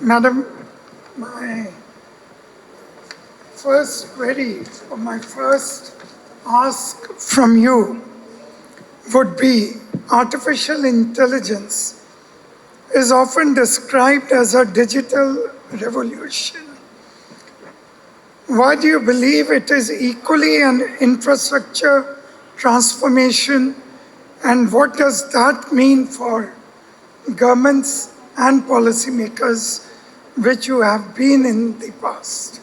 Madam, my first query or my first ask from you would be artificial intelligence is often described as a digital revolution. Why do you believe it is equally an infrastructure transformation, and what does that mean for governments and policymakers, which you have been in the past?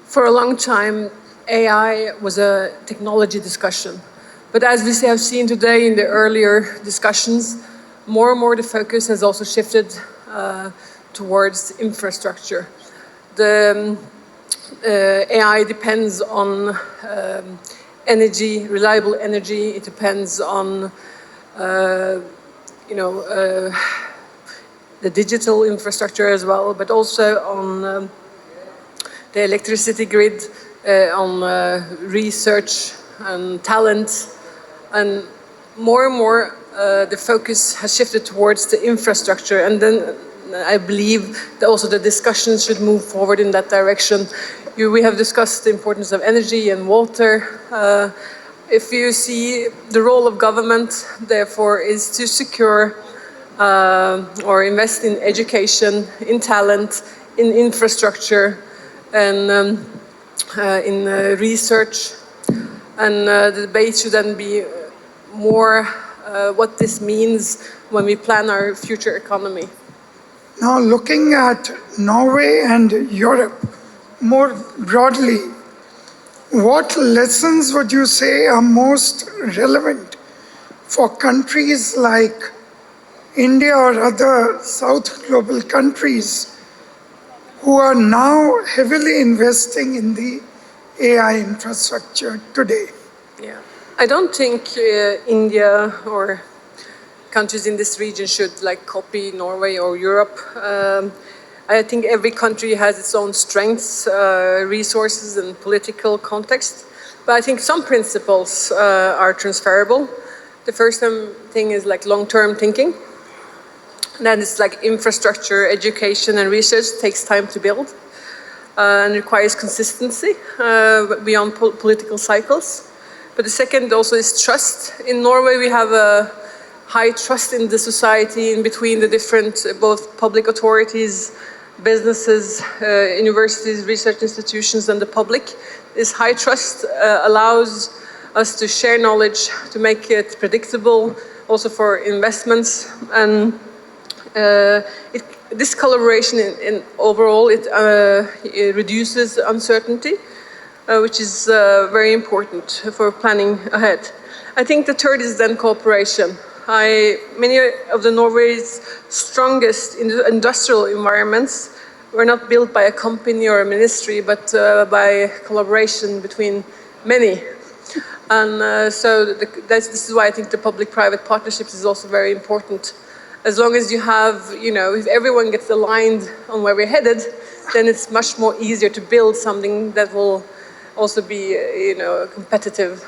For a long time, AI was a technology discussion. But as we have seen today in the earlier discussions, more and more the focus has also shifted towards infrastructure. The AI depends on energy, reliable energy. It depends on the digital infrastructure as well, but also on the electricity grid, on research and talent, and more the focus has shifted towards the infrastructure, and then I believe that also the discussion should move forward in that direction. We have discussed the importance of energy and water. If you see the role of government, therefore, is to secure or invest in education, in talent, in infrastructure, and in research. And the debate should then be more what this means when we plan our future economy. Now, looking at Norway and Europe more broadly, what lessons would you say are most relevant for countries like India or other South global countries who are now heavily investing in the AI infrastructure today? Yeah, I don't think India or countries in this region should copy Norway or Europe. I think every country has its own strengths, resources, and political context. But I think some principles are transferable. The first thing is long-term thinking. Then it's infrastructure, education, and research takes time to build and requires consistency beyond political cycles. But the second also is trust. In Norway, we have a high trust in the society in between the different, both public authorities, businesses, universities, research institutions, and the public. This high trust allows us to share knowledge, to make it predictable, also for investments. And this collaboration overall, it reduces uncertainty, which is very important for planning ahead. I think the third is then cooperation. Many of the Norway's strongest industrial environments were not built by a company or a ministry, but by collaboration between many. And so this is why I think the public-private partnerships is also very important. As long as you have, if everyone gets aligned on where we're headed, then it's much more easier to build something that will also be, competitive